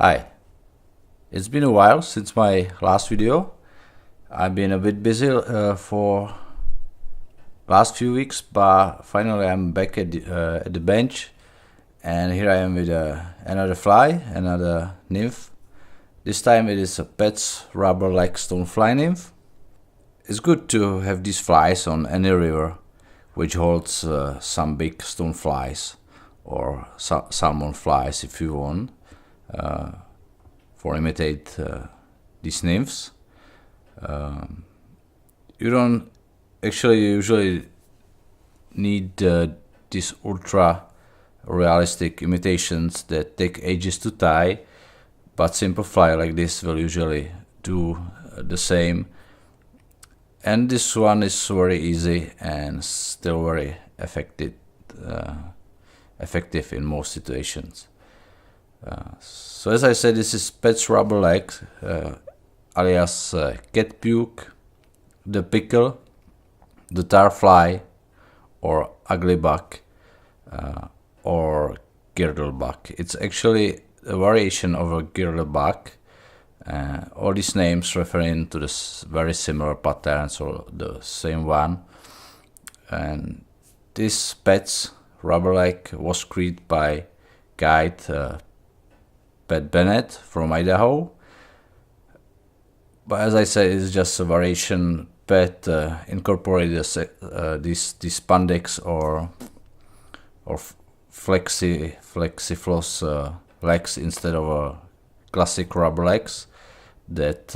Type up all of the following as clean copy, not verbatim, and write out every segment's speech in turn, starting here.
Hi, it's been a while since my last video. I've been a bit busy for last few weeks, but finally I'm back at the bench, and here I am with another fly, another nymph. This time it is a pet's rubber-like stonefly nymph. It's good to have these flies on any river which holds some big stoneflies or salmon flies if you want. For imitate these nymphs. You don't actually usually need these ultra realistic imitations that take ages to tie, but Semperfli like this will usually do the same. And this one is very easy and still very effective in most situations. So as I said, this is pet's rubber leg, alias cat puke, the pickle, the tarfly, or ugly buck, or girdle buck. It's actually a variation of a girdle buck. All these names referring to the very similar patterns or the same one. And this pet's rubber leg was created by guide Pat Bennett from Idaho, but as I said, it's just a variation. Pat incorporated these spandex or flexi floss legs instead of classic rubber legs that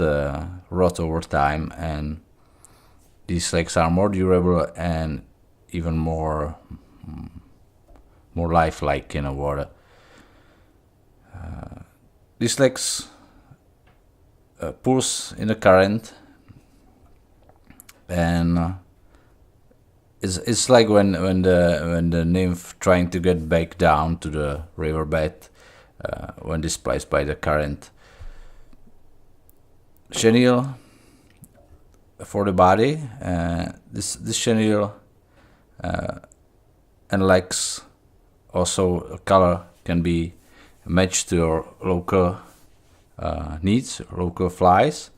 rot over time, and these legs are more durable and even more lifelike in the water. These legs pulse in the current, and it's like when the nymph trying to get back down to the riverbed when displaced by the current. Chenille for the body. This chenille and legs also color can be matched to your local needs, local flies.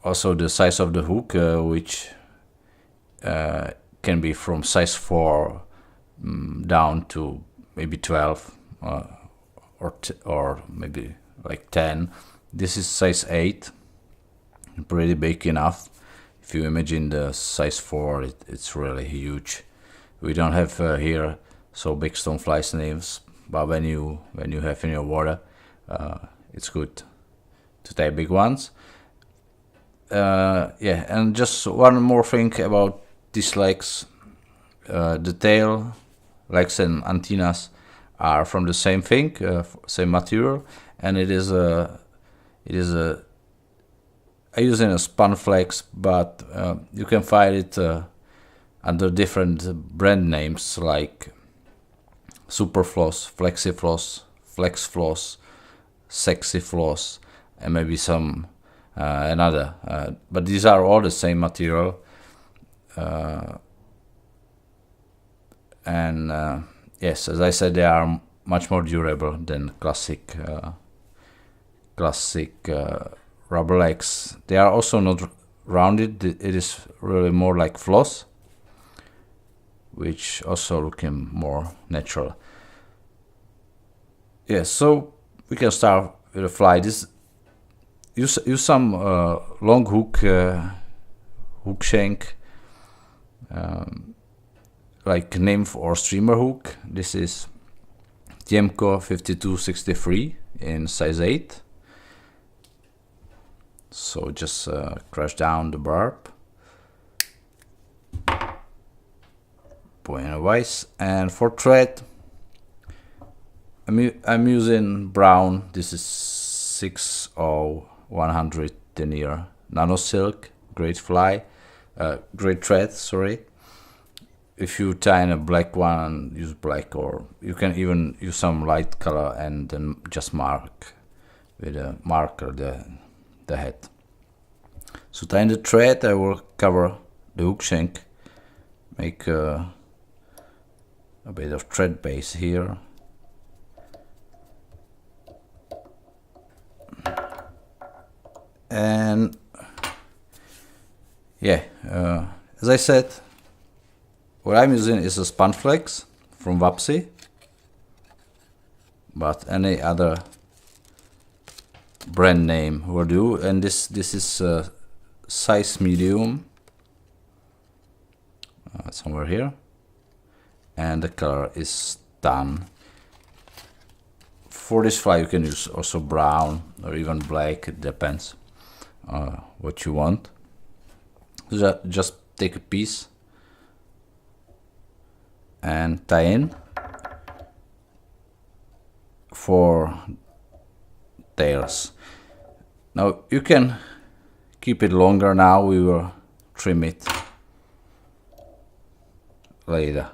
Also the size of the hook, which can be from size 4 down to maybe 12 or maybe like 10. This is size 8, pretty big enough. If you imagine the size 4, it's really huge. We don't have here so big stonefly nymphs, but when you have in your water, it's good to tie big ones. Yeah, and just one more thing about these legs. The tail, legs and antennas are from the same thing, same material, and I use in a Spanflex, but you can find it under different brand names like Superfloss, Flexi Floss, Flex Floss, Sexy Floss, and maybe some another. But these are all the same material, and yes, as I said, they are much more durable than classic rubber legs. They are also not rounded. It is really more like floss, which also looking more natural. Yeah, so we can start with a fly. This use some long hook shank, like nymph or streamer hook. This is Tiemco 5263 in size 8. So just crush down the barb, point wise, and for thread, I'm using brown. This is 60100 denier nano silk, great fly, great thread. Sorry. If you tie in a black one, use black, or you can even use some light color and then just mark with a marker the head. So tying the thread, I will cover the hook shank, make a bit of thread base here, And yeah, as I said, what I'm using is a Spanflex from Vapsi, but any other brand name will do. And this is size medium, somewhere here, and the color is tan. For this fly you can use also brown or even black, it depends what you want. Just take a piece and tie in. For tails, now you can keep it longer. Now we will trim it later.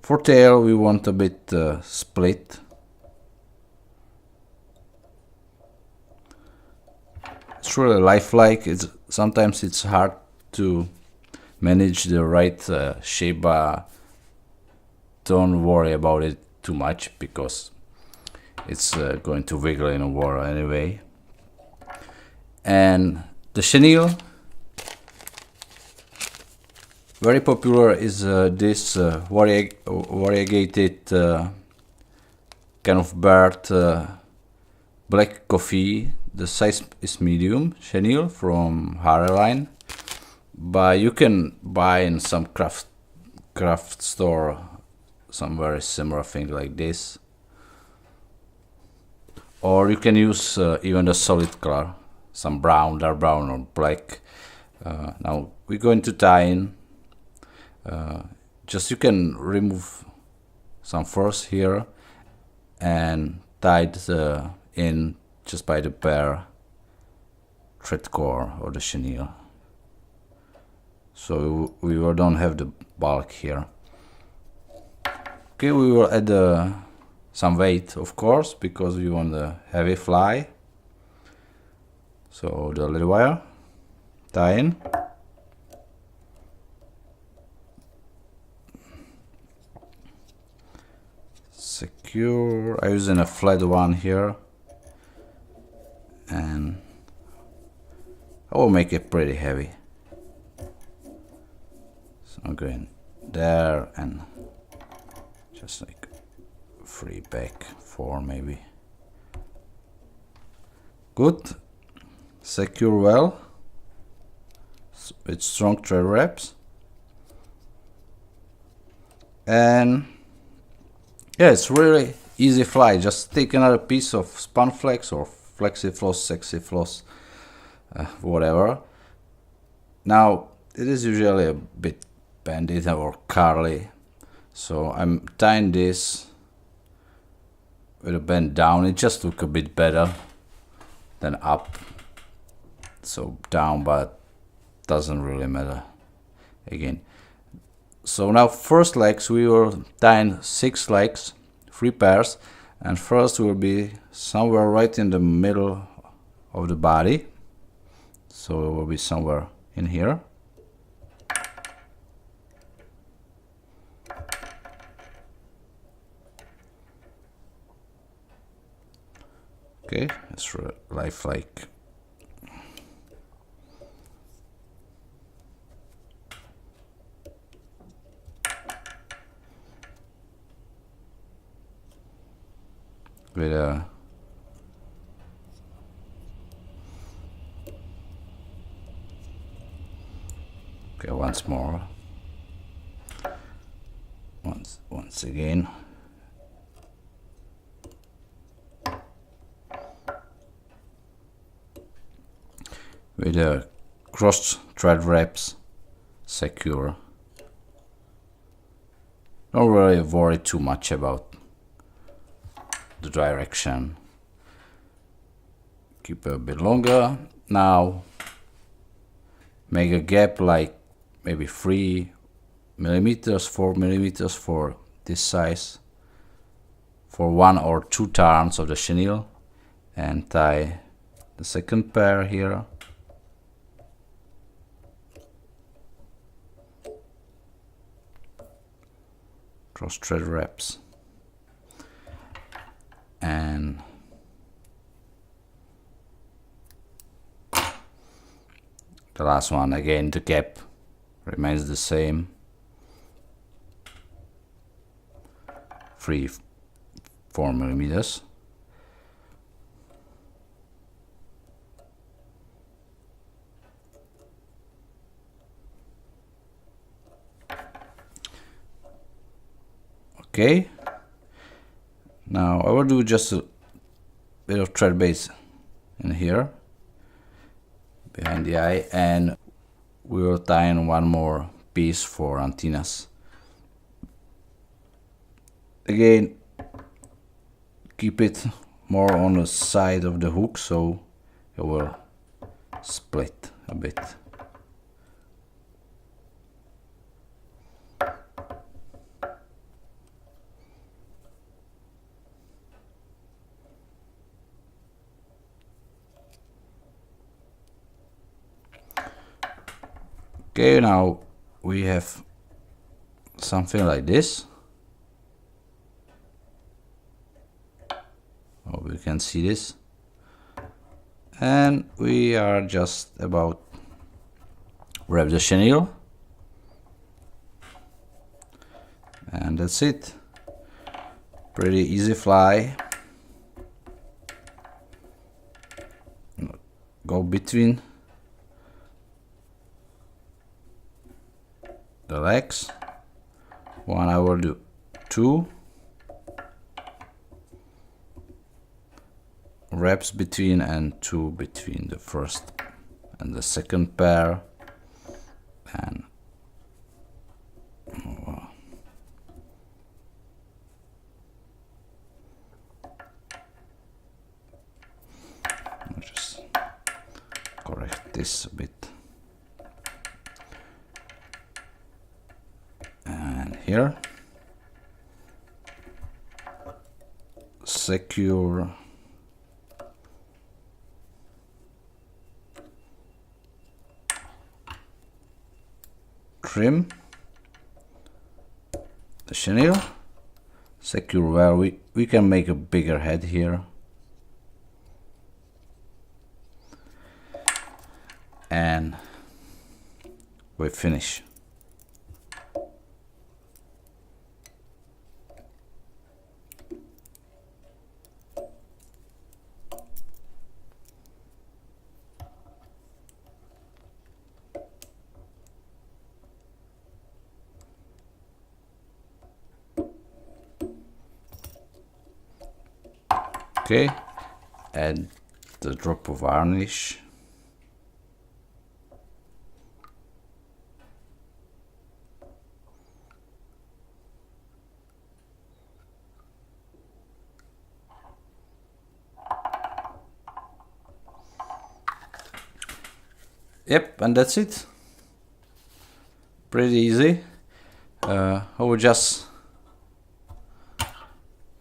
For tail we want a bit split. It's really lifelike. Sometimes it's hard to manage the right shape, but don't worry about it too much because it's going to wiggle in the water anyway. And the chenille, very popular is this variegated kind of bird, black coffee. The size is medium chenille from Harry line, but you can buy in some craft store some very similar thing like this, or you can use even the solid color, some brown, dark brown or black. Now we're going to tie in. Just you can remove some first here and tie it in just by the bare thread core or the chenille, so we don't have the bulk here. Okay, we will add some weight, of course, because we want a heavy fly. So the little wire, tie in. Secure. I'm using a flat one here, and I will make it pretty heavy. So I'm going there and just like 3 back, 4 maybe. Good. Secure well with strong thread wraps. And yeah, it's really easy fly. Just take another piece of Spanflex or Flexi Floss, Sexy Floss, whatever. Now it is usually a bit bended or curly, so I'm tying this with a bend down. It just looks a bit better than up. So down, but doesn't really matter again. So now first legs, we will tie in 6 legs, 3 pairs, and first will be somewhere right in the middle of the body. So it will be somewhere in here. Okay, it's lifelike. With a okay, once more, once again. With a crossed thread wraps, secure. Don't really worry too much about the direction. Keep it a bit longer. Now make a gap like maybe 3 millimeters, 4 millimeters for this size, for 1 or 2 turns of the chenille, and tie the second pair here. Cross thread wraps. And The last one, again, the gap remains the same. 4 millimeters. Okay, now I will do just a bit of thread base in here behind the eye, and we will tie in one more piece for antennas. Again, keep it more on the side of the hook so it will split a bit. Okay, now we have something like this. Oh, we can see this. And we are just about wrap the chenille. And that's it. Pretty easy fly. Go between the legs. One, I will do 2 wraps between and 2 between the first and the second pair, and I'll just correct this a bit. And here, secure trim the chenille, secure where we can make a bigger head here, and we finish. Okay, add the drop of varnish. Yep, and that's it. Pretty easy. I will just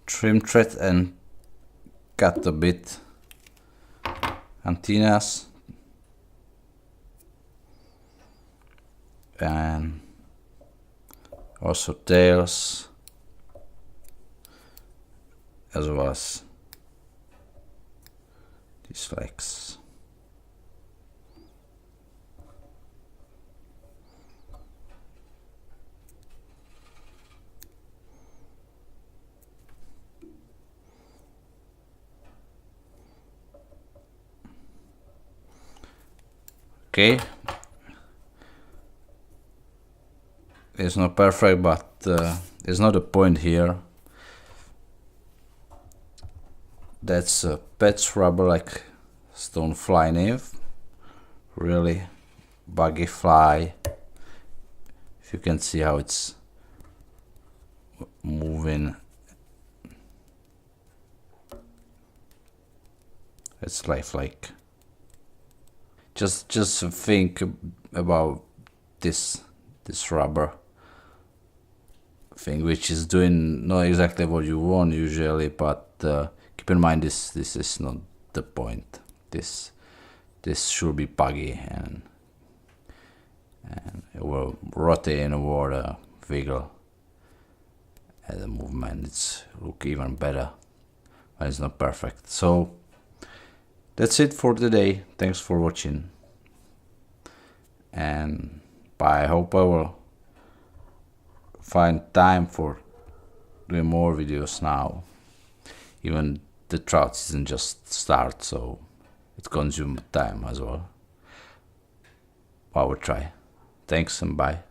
trim thread and cut a bit antennas, and also tails, as well as these flex. Okay, it's not perfect, but it's not a point here. That's a pet rubber like Stonefly nymph, really buggy fly. If you can see how it's moving, it's lifelike. Just think about this rubber thing, which is doing not exactly what you want usually, but keep in mind this is not the point. This should be buggy, and it will rotate in the water, wiggle at the movement. It's look even better, but it's not perfect. So that's it for today. Thanks for watching. and I hope I will find time for doing more videos now. Even the trout season just starts, so it consumes time as well. I will try. Thanks and bye.